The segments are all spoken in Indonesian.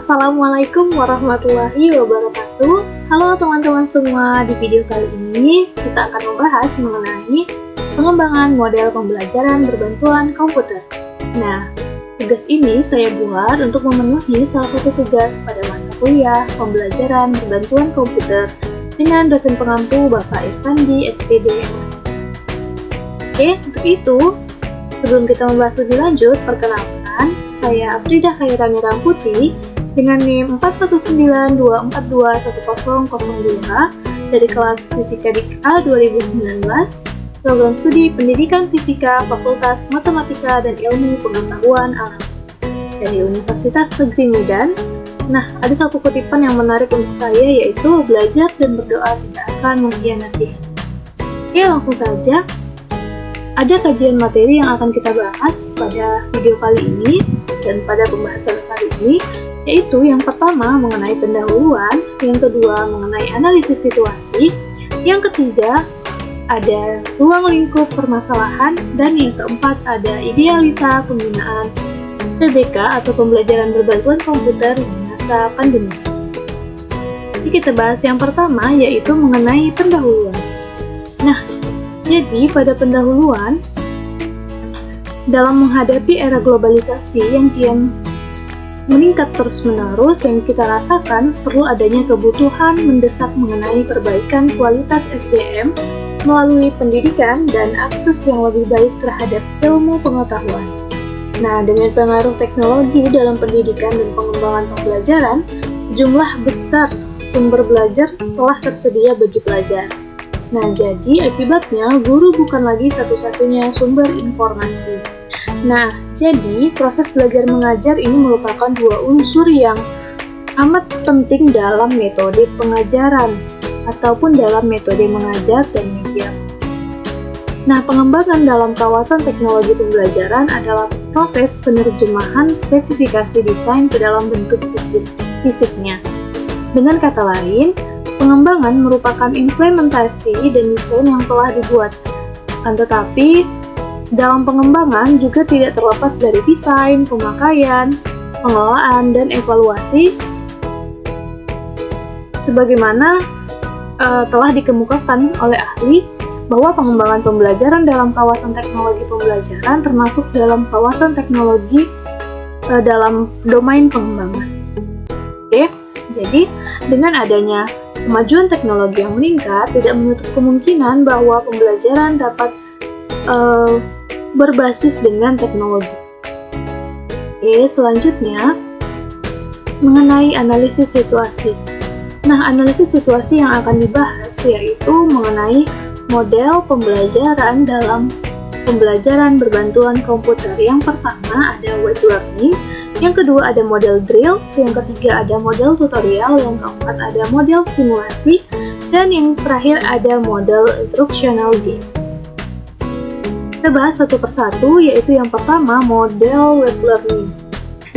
Assalamualaikum warahmatullahi wabarakatuh. Halo teman-teman semua, di video kali ini kita akan membahas mengenai pengembangan model pembelajaran berbantuan komputer. Nah, tugas ini saya buat untuk memenuhi salah satu tugas pada mata kuliah pembelajaran berbantuan komputer dengan dosen pengampu Bapak Irfandi, SPD. Oke, untuk itu, sebelum kita membahas lebih lanjut, perkenalkan, saya Afridah Khairani Ramputi dengan NIM 4192421002 dari kelas Fisika Dik-A 2019, program studi Pendidikan Fisika Fakultas Matematika dan Ilmu Pengetahuan Alam dari Universitas Negeri Medan. Nah, ada satu kutipan yang menarik untuk saya, yaitu belajar dan berdoa tidak akan mengkhianati. Oke, langsung saja. Ada kajian materi yang akan kita bahas pada video kali ini dan pada pembahasan kali ini, yaitu yang pertama mengenai pendahuluan, yang kedua mengenai analisis situasi, yang ketiga ada ruang lingkup permasalahan, dan yang keempat ada idealita penggunaan PBK atau pembelajaran berbantuan komputer di masa pandemi. Jadi kita bahas yang pertama, yaitu mengenai pendahuluan. Nah, jadi pada pendahuluan, dalam menghadapi era globalisasi yang kian meningkat terus-menerus, yang kita rasakan perlu adanya kebutuhan mendesak mengenai perbaikan kualitas SDM melalui pendidikan dan akses yang lebih baik terhadap ilmu pengetahuan. Nah, dengan pengaruh teknologi dalam pendidikan dan pengembangan pembelajaran, jumlah besar sumber belajar telah tersedia bagi pelajar. Nah, jadi akibatnya guru bukan lagi satu-satunya sumber informasi. Nah, jadi proses belajar mengajar ini merupakan dua unsur yang amat penting dalam metode pengajaran ataupun dalam metode mengajar dan media. Nah, pengembangan dalam kawasan teknologi pembelajaran adalah proses penerjemahan spesifikasi desain ke dalam bentuk fisiknya. Dengan kata lain, pengembangan merupakan implementasi dan desain yang telah dibuat. Tetapi, dalam pengembangan juga tidak terlepas dari desain, pemakaian, pengelolaan, dan evaluasi sebagaimana telah dikemukakan oleh ahli bahwa pengembangan pembelajaran dalam kawasan teknologi pembelajaran termasuk dalam kawasan teknologi dalam domain pengembangan. Oke, jadi dengan adanya kemajuan teknologi yang meningkat, tidak menutup kemungkinan bahwa pembelajaran dapat berbasis dengan teknologi. Oke, selanjutnya mengenai analisis situasi. Nah, analisis situasi yang akan dibahas yaitu mengenai model pembelajaran dalam pembelajaran berbantuan komputer. Yang pertama ada web learning, yang kedua ada model drills, yang ketiga ada model tutorial, yang keempat ada model simulasi, dan yang terakhir ada model instructional games. Kita bahas satu persatu, yaitu yang pertama model web learning.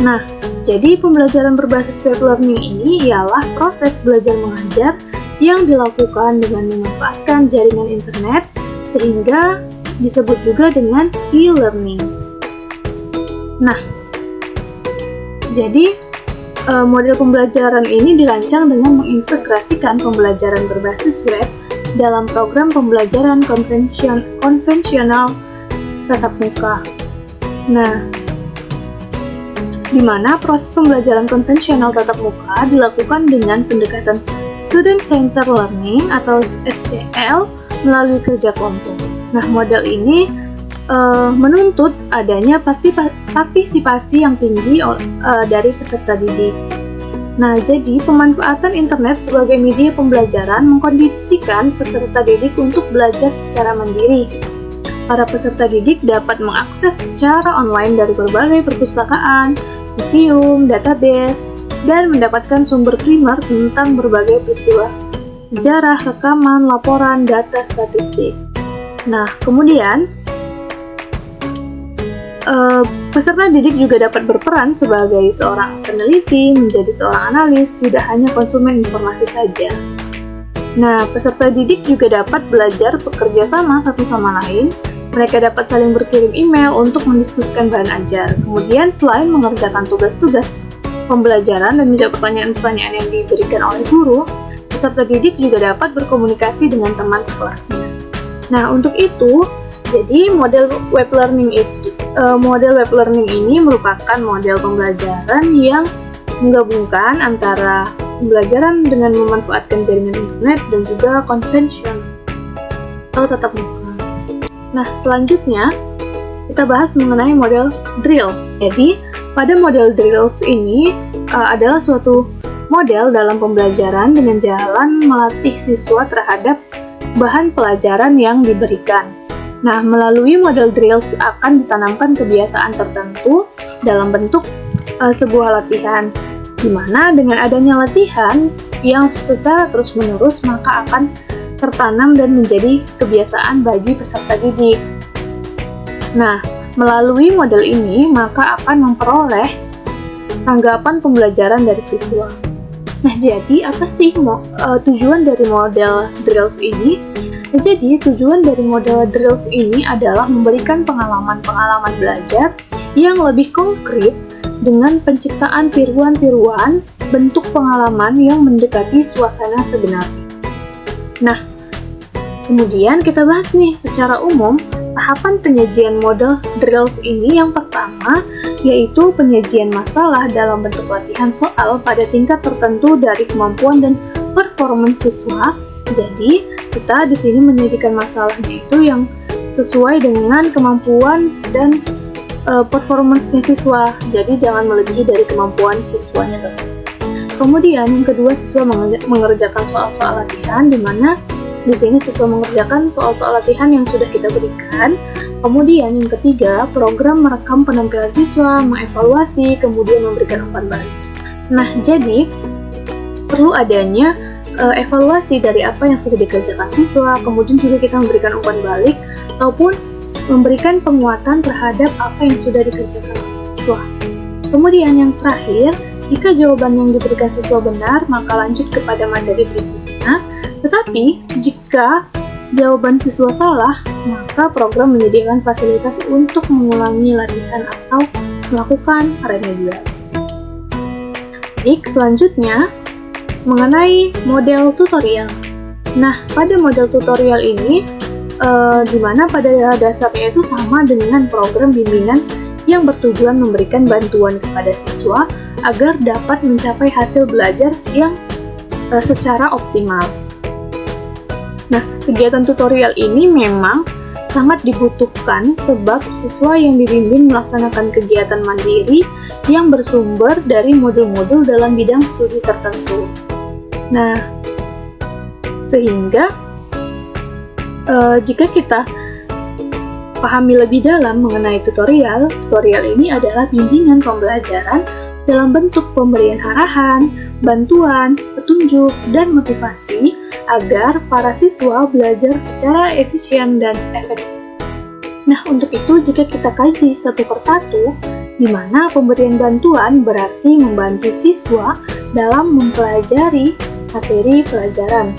Nah, jadi pembelajaran berbasis web learning ini ialah proses belajar mengajar yang dilakukan dengan memanfaatkan jaringan internet, sehingga disebut juga dengan e-learning. Nah, jadi model pembelajaran ini dirancang dengan mengintegrasikan pembelajaran berbasis web dalam program pembelajaran konvensional tatap muka. Nah, di mana proses pembelajaran konvensional tatap muka dilakukan dengan pendekatan Student Centered Learning atau SCL melalui kerja kelompok. Nah, model ini menuntut adanya partisipasi yang tinggi dari peserta didik. Nah, jadi pemanfaatan internet sebagai media pembelajaran mengkondisikan peserta didik untuk belajar secara mandiri. Para peserta didik dapat mengakses secara online dari berbagai perpustakaan, museum, database, dan mendapatkan sumber primer tentang berbagai peristiwa sejarah, rekaman, laporan, data statistik. Nah, kemudian peserta didik juga dapat berperan sebagai seorang peneliti, menjadi seorang analis, tidak hanya konsumen informasi saja. Nah, peserta didik juga dapat belajar bekerja sama satu sama lain. Mereka dapat saling berkirim email untuk mendiskusikan bahan ajar. Kemudian, selain mengerjakan tugas-tugas pembelajaran dan menjawab pertanyaan-pertanyaan yang diberikan oleh guru, peserta didik juga dapat berkomunikasi dengan teman sekelasnya. Nah, untuk itu, jadi model web learning ini merupakan model pembelajaran yang menggabungkan antara pembelajaran dengan memanfaatkan jaringan internet dan juga konvensional atau tatap muka. Nah, selanjutnya kita bahas mengenai model drills. Jadi, pada model drills ini adalah suatu model dalam pembelajaran dengan jalan melatih siswa terhadap bahan pelajaran yang diberikan. Nah, melalui model drills akan ditanamkan kebiasaan tertentu dalam bentuk sebuah latihan, di mana dengan adanya latihan yang secara terus-menerus maka akan tertanam dan menjadi kebiasaan bagi peserta didik. Nah, melalui model ini maka akan memperoleh tanggapan pembelajaran dari siswa. Nah, jadi apa sih tujuan dari model drills ini? Jadi, tujuan dari model drills ini adalah memberikan pengalaman-pengalaman belajar yang lebih konkret dengan penciptaan tiruan-tiruan bentuk pengalaman yang mendekati suasana sebenarnya. Nah, kemudian kita bahas nih secara umum tahapan penyajian model drills ini. Yang pertama yaitu penyajian masalah dalam bentuk latihan soal pada tingkat tertentu dari kemampuan dan performance siswa. Jadi, kita di sini menyajikan masalahnya itu yang sesuai dengan kemampuan dan performance-nya siswa. Jadi, jangan melebihi dari kemampuan siswanya tersebut. Kemudian, yang kedua, siswa mengerjakan soal-soal latihan, di mana di sini siswa mengerjakan soal-soal latihan yang sudah kita berikan. Kemudian yang ketiga, program merekam penampilan siswa, mengevaluasi, kemudian memberikan umpan balik. Nah, jadi perlu adanya evaluasi dari apa yang sudah dikerjakan siswa, kemudian juga kita memberikan umpan balik ataupun memberikan penguatan terhadap apa yang sudah dikerjakan siswa. Kemudian yang terakhir, jika jawaban yang diberikan siswa benar, maka lanjut kepada materi berikutnya. Tetapi jika jawaban siswa salah, maka program menyediakan fasilitas untuk mengulangi latihan atau melakukan remedial. Baik, selanjutnya mengenai model tutorial. Nah, pada model tutorial ini, di mana pada dasarnya itu sama dengan program bimbingan yang bertujuan memberikan bantuan kepada siswa agar dapat mencapai hasil belajar yang secara optimal. Nah, kegiatan tutorial ini memang sangat dibutuhkan sebab siswa yang dibimbing melaksanakan kegiatan mandiri yang bersumber dari modul-modul dalam bidang studi tertentu. Nah, sehingga jika kita pahami lebih dalam mengenai tutorial ini adalah bimbingan pembelajaran dalam bentuk pemberian arahan, bantuan, petunjuk, dan motivasi agar para siswa belajar secara efisien dan efektif. Nah, untuk itu jika kita kaji satu persatu, di mana pemberian bantuan berarti membantu siswa dalam mempelajari materi pelajaran.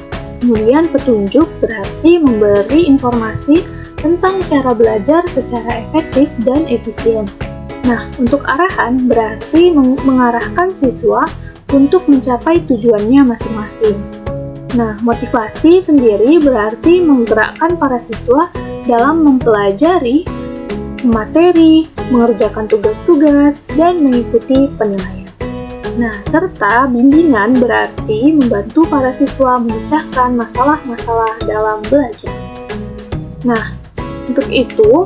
Kemudian petunjuk berarti memberi informasi tentang cara belajar secara efektif dan efisien. Nah, untuk arahan berarti mengarahkan siswa untuk mencapai tujuannya masing-masing. Nah, motivasi sendiri berarti menggerakkan para siswa dalam mempelajari materi, mengerjakan tugas-tugas, dan mengikuti penilaian. Nah, serta bimbingan berarti membantu para siswa memecahkan masalah-masalah dalam belajar. Nah, untuk itu,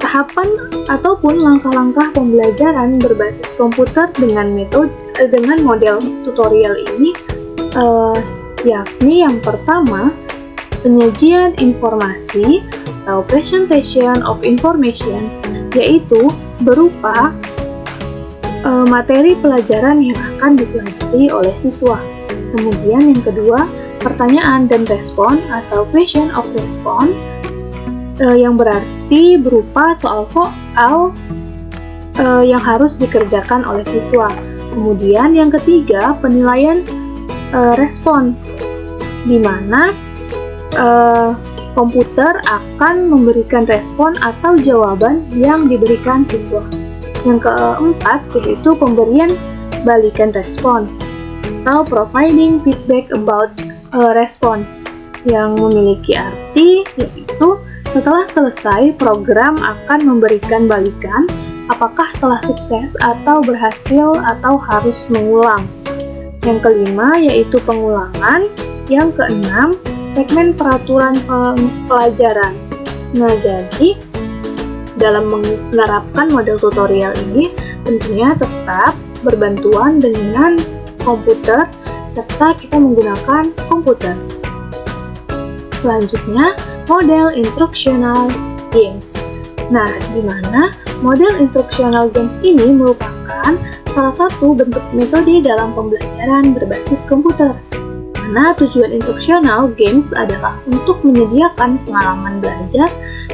tahapan ataupun langkah-langkah pembelajaran berbasis komputer dengan model tutorial ini yakni yang pertama, penyajian informasi atau presentation of information, yaitu berupa materi pelajaran yang akan dipelajari oleh siswa. Kemudian yang kedua, pertanyaan dan respon atau question of response, yang berarti berupa soal-soal yang harus dikerjakan oleh siswa. Kemudian yang ketiga, penilaian respon, di mana komputer akan memberikan respon atau jawaban yang diberikan siswa. Yang keempat yaitu pemberian balikan respon atau providing feedback about a response, yang memiliki arti yaitu setelah selesai program akan memberikan balikan apakah telah sukses atau berhasil atau harus mengulang. Yang kelima yaitu pengulangan. Yang keenam segmen peraturan pelajaran. Nah, jadi dalam menerapkan model tutorial ini tentunya tetap berbantuan dengan komputer serta kita menggunakan komputer. Selanjutnya, model instructional games. Nah, di mana model instructional games ini merupakan salah satu bentuk metode dalam pembelajaran berbasis komputer. Karena tujuan instructional games adalah untuk menyediakan pengalaman belajar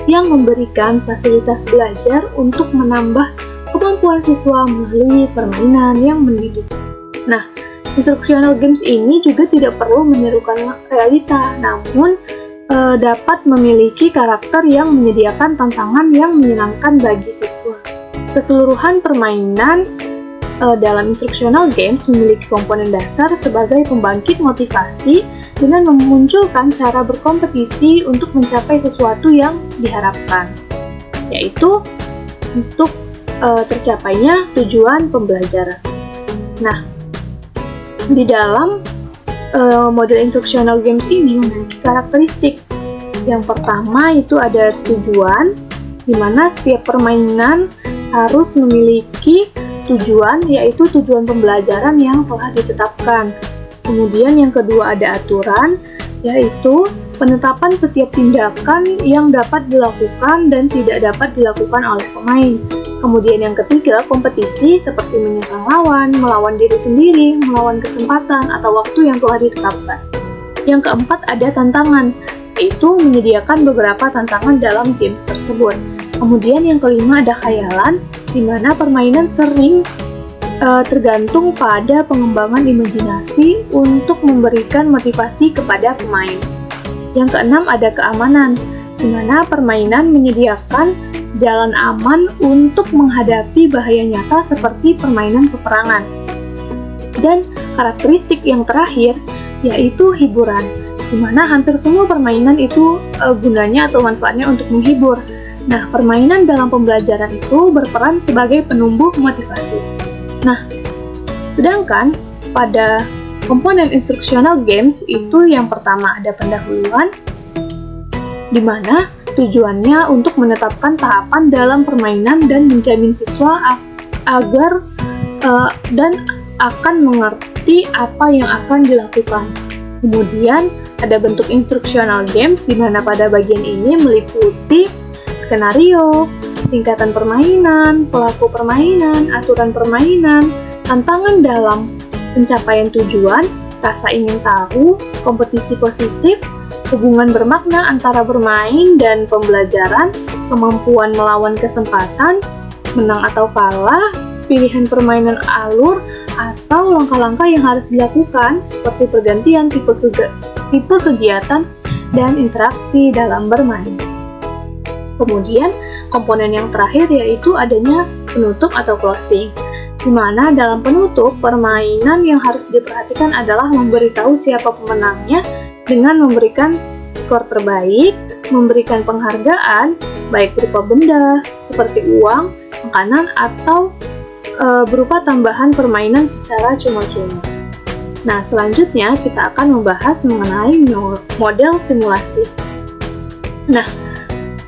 yang memberikan fasilitas belajar untuk menambah kemampuan siswa melalui permainan yang mendidik. Nah, instructional games ini juga tidak perlu menirukan realita, namun dapat memiliki karakter yang menyediakan tantangan yang menyenangkan bagi siswa. Keseluruhan permainan dalam instructional games memiliki komponen dasar sebagai pembangkit motivasi dengan memunculkan cara berkompetisi untuk mencapai sesuatu yang diharapkan, yaitu untuk tercapainya tujuan pembelajaran. Nah, di dalam model instructional games ini memiliki karakteristik. Yang pertama itu ada tujuan, di mana setiap permainan harus memiliki tujuan, yaitu tujuan pembelajaran yang telah ditetapkan. Kemudian yang kedua ada aturan, yaitu penetapan setiap tindakan yang dapat dilakukan dan tidak dapat dilakukan oleh pemain. Kemudian yang ketiga, kompetisi seperti menyerang lawan, melawan diri sendiri, melawan kesempatan atau waktu yang telah ditetapkan. Yang keempat ada tantangan, yaitu menyediakan beberapa tantangan dalam games tersebut. Kemudian yang kelima ada khayalan, di mana permainan sering tergantung pada pengembangan imajinasi untuk memberikan motivasi kepada pemain. Yang keenam ada keamanan, di mana permainan menyediakan jalan aman untuk menghadapi bahaya nyata seperti permainan peperangan. Dan karakteristik yang terakhir yaitu hiburan, di mana hampir semua permainan itu gunanya atau manfaatnya untuk menghibur. Nah, permainan dalam pembelajaran itu berperan sebagai penumbuh motivasi. Nah, sedangkan pada komponen instructional games itu yang pertama ada pendahuluan, di mana tujuannya untuk menetapkan tahapan dalam permainan dan menjamin siswa agar dan akan mengerti apa yang akan dilakukan. Kemudian ada bentuk instructional games, di mana pada bagian ini meliputi skenario, tingkatan permainan, pelaku permainan, aturan permainan, tantangan dalam pencapaian tujuan, rasa ingin tahu, kompetisi positif, hubungan bermakna antara bermain dan pembelajaran, kemampuan melawan kesempatan, menang atau kalah, pilihan permainan alur, atau langkah-langkah yang harus dilakukan seperti pergantian tipe kegiatan dan interaksi dalam bermain. Kemudian, komponen yang terakhir yaitu adanya penutup atau closing, di mana dalam penutup, permainan yang harus diperhatikan adalah memberitahu siapa pemenangnya dengan memberikan skor terbaik, memberikan penghargaan, baik berupa benda, seperti uang, makanan, atau berupa tambahan permainan secara cuma-cuma. Nah, selanjutnya kita akan membahas mengenai model simulasi. Nah,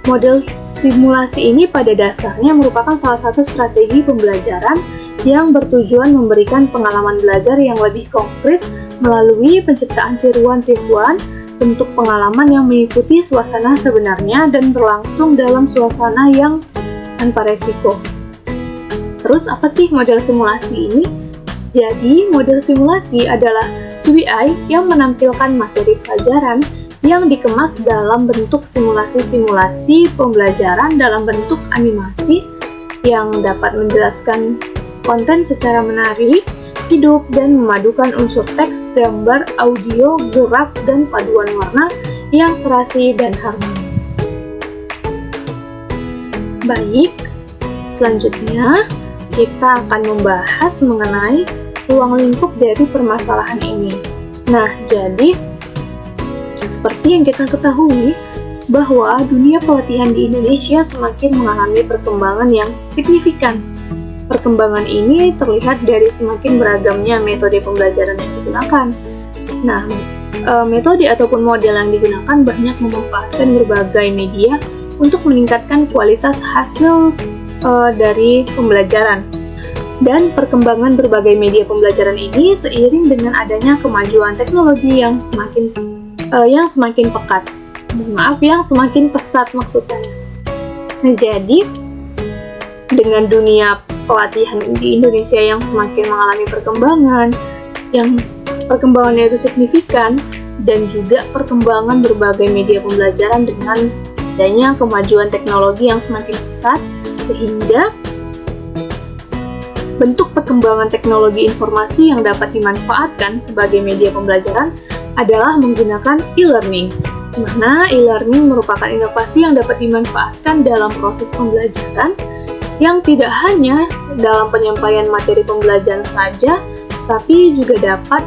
model simulasi ini pada dasarnya merupakan salah satu strategi pembelajaran yang bertujuan memberikan pengalaman belajar yang lebih konkret melalui penciptaan tiruan-tiruan, bentuk pengalaman yang mengikuti suasana sebenarnya dan berlangsung dalam suasana yang tanpa resiko. Terus apa sih model simulasi ini? Jadi, model simulasi adalah CBI yang menampilkan materi pelajaran yang dikemas dalam bentuk simulasi-simulasi pembelajaran dalam bentuk animasi yang dapat menjelaskan konten secara menarik, hidup, dan memadukan unsur teks, gambar, audio, gerak, dan paduan warna yang serasi dan harmonis. Baik, selanjutnya kita akan membahas mengenai ruang lingkup dari permasalahan ini. Nah, jadi seperti yang kita ketahui bahwa dunia pelatihan di Indonesia semakin mengalami perkembangan yang signifikan. Perkembangan ini terlihat dari semakin beragamnya metode pembelajaran yang digunakan. Nah, metode ataupun model yang digunakan banyak memanfaatkan berbagai media untuk meningkatkan kualitas hasil dari pembelajaran. Dan perkembangan berbagai media pembelajaran ini seiring dengan adanya kemajuan teknologi yang semakin pekat. Yang semakin pesat maksud saya. Nah, jadi dengan dunia pelatihan di Indonesia yang semakin mengalami perkembangan, yang perkembangannya itu signifikan, dan juga perkembangan berbagai media pembelajaran dengan adanya kemajuan teknologi yang semakin pesat, sehingga bentuk perkembangan teknologi informasi yang dapat dimanfaatkan sebagai media pembelajaran adalah menggunakan e-learning, di mana e-learning merupakan inovasi yang dapat dimanfaatkan dalam proses pembelajaran yang tidak hanya dalam penyampaian materi pembelajaran saja, tapi juga dapat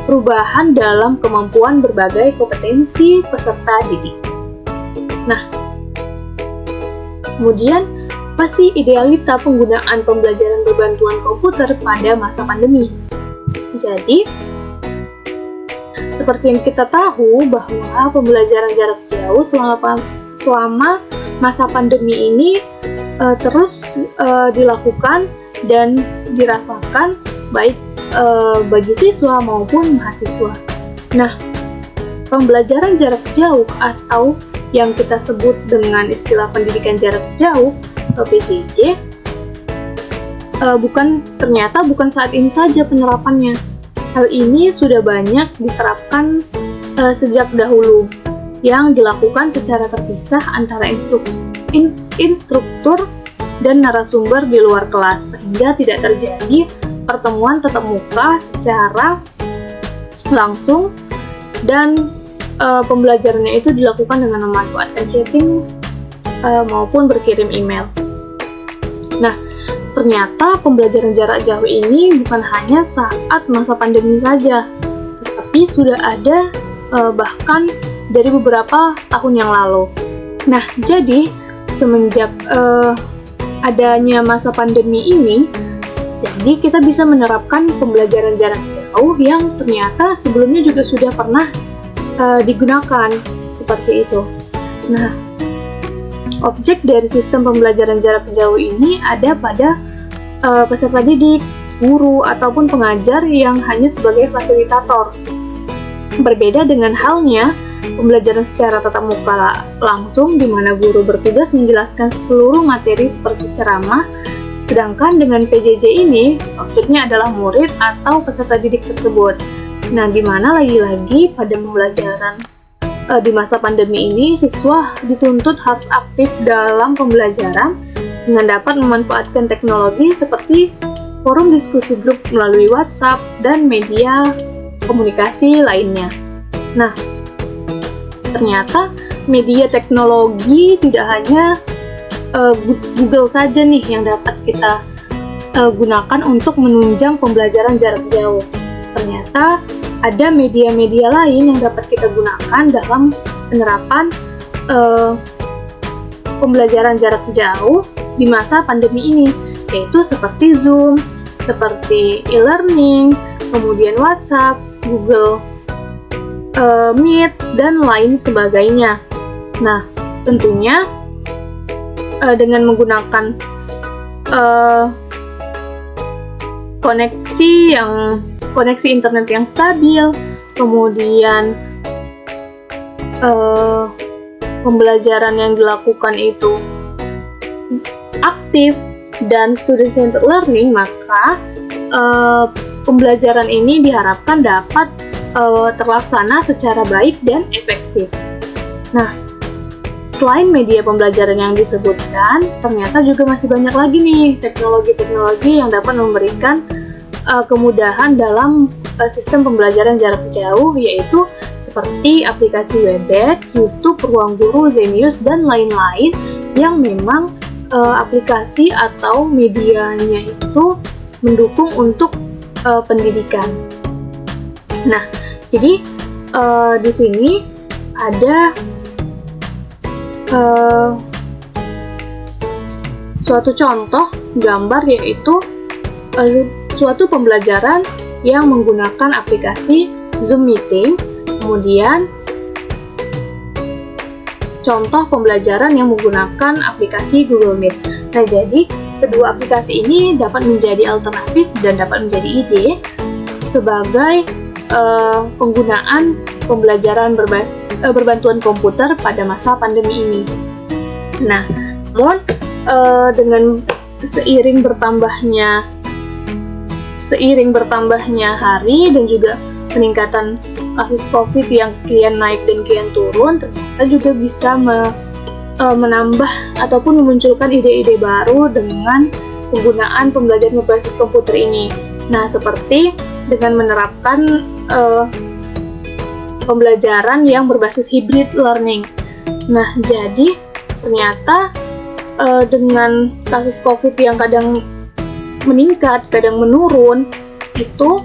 perubahan dalam kemampuan berbagai kompetensi peserta didik. Nah, kemudian apa sih idealita penggunaan pembelajaran berbantuan komputer pada masa pandemi? Jadi, seperti yang kita tahu bahwa pembelajaran jarak jauh selama masa pandemi ini terus dilakukan dan dirasakan baik bagi siswa maupun mahasiswa. Nah, pembelajaran jarak jauh atau yang kita sebut dengan istilah pendidikan jarak jauh atau PJJ ternyata bukan saat ini saja penerapannya. Hal ini sudah banyak diterapkan sejak dahulu, yang dilakukan secara terpisah antara instruktur dan narasumber di luar kelas, sehingga tidak terjadi pertemuan tatap muka secara langsung, dan pembelajarannya itu dilakukan dengan memanfaatkan chatting maupun berkirim email. Nah, ternyata pembelajaran jarak jauh ini bukan hanya saat masa pandemi saja, tetapi sudah ada bahkan dari beberapa tahun yang lalu. Nah, jadi semenjak adanya masa pandemi ini, jadi kita bisa menerapkan pembelajaran jarak jauh yang ternyata sebelumnya juga sudah pernah digunakan seperti itu. Nah, objek dari sistem pembelajaran jarak jauh ini ada pada peserta didik, guru, ataupun pengajar yang hanya sebagai fasilitator. Berbeda dengan halnya pembelajaran secara tatap muka langsung, di mana guru bertugas menjelaskan seluruh materi seperti ceramah, sedangkan dengan PJJ ini, objeknya adalah murid atau peserta didik tersebut. Nah, di mana lagi-lagi pada pembelajaran di masa pandemi ini, siswa dituntut harus aktif dalam pembelajaran dengan dapat memanfaatkan teknologi seperti forum diskusi grup melalui WhatsApp dan media komunikasi lainnya. Nah, ternyata media teknologi tidak hanya Google saja nih yang dapat kita gunakan untuk menunjang pembelajaran jarak jauh. Ternyata ada media-media lain yang dapat kita gunakan dalam penerapan pembelajaran jarak jauh di masa pandemi ini, yaitu seperti Zoom, seperti e-learning, kemudian WhatsApp, Google Meet, dan lain sebagainya. Nah, tentunya dengan menggunakan koneksi internet yang stabil, kemudian pembelajaran yang dilakukan itu aktif dan student-centered learning, maka pembelajaran ini diharapkan dapat terlaksana secara baik dan efektif. Nah, selain media pembelajaran yang disebutkan, ternyata juga masih banyak lagi nih teknologi-teknologi yang dapat memberikan kemudahan dalam sistem pembelajaran jarak jauh, yaitu seperti aplikasi Webex, YouTube, Ruang Guru, Zenius, dan lain-lain yang memang aplikasi atau medianya itu mendukung untuk pendidikan. Nah, jadi di sini ada suatu contoh gambar, yaitu suatu pembelajaran yang menggunakan aplikasi Zoom Meeting, kemudian contoh pembelajaran yang menggunakan aplikasi Google Meet. Nah, jadi kedua aplikasi ini dapat menjadi alternatif dan dapat menjadi ide sebagai penggunaan pembelajaran berbantuan komputer pada masa pandemi ini. Nah, namun dengan seiring bertambahnya hari dan juga peningkatan kasus COVID yang kian naik dan kian turun, ternyata juga bisa menambah ataupun memunculkan ide-ide baru dengan penggunaan pembelajaran berbasis komputer ini. Nah, seperti dengan menerapkan pembelajaran yang berbasis hybrid learning. Nah, jadi ternyata dengan kasus COVID yang kadang meningkat, kadang menurun, itu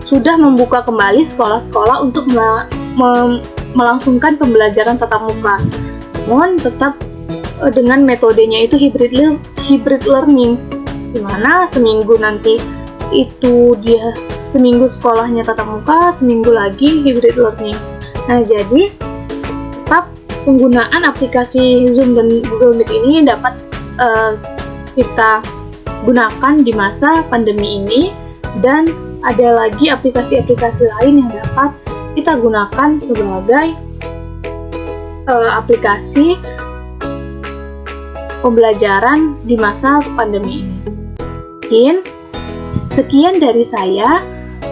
sudah membuka kembali sekolah-sekolah untuk melangsungkan pembelajaran tatap muka. Namun tetap dengan metodenya itu hybrid learning, di mana seminggu nanti itu dia seminggu sekolahnya tatap muka, seminggu lagi hybrid learning. Nah, jadi tetap penggunaan aplikasi Zoom dan Google Meet ini dapat kita gunakan di masa pandemi ini, dan ada lagi aplikasi-aplikasi lain yang dapat kita gunakan sebagai aplikasi pembelajaran di masa pandemi ini. Mungkin sekian dari saya.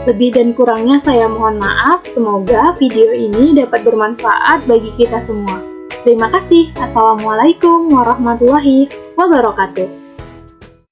Lebih dan kurangnya saya mohon maaf. Semoga video ini dapat bermanfaat bagi kita semua. Terima kasih. Assalamualaikum warahmatullahi wabarakatuh.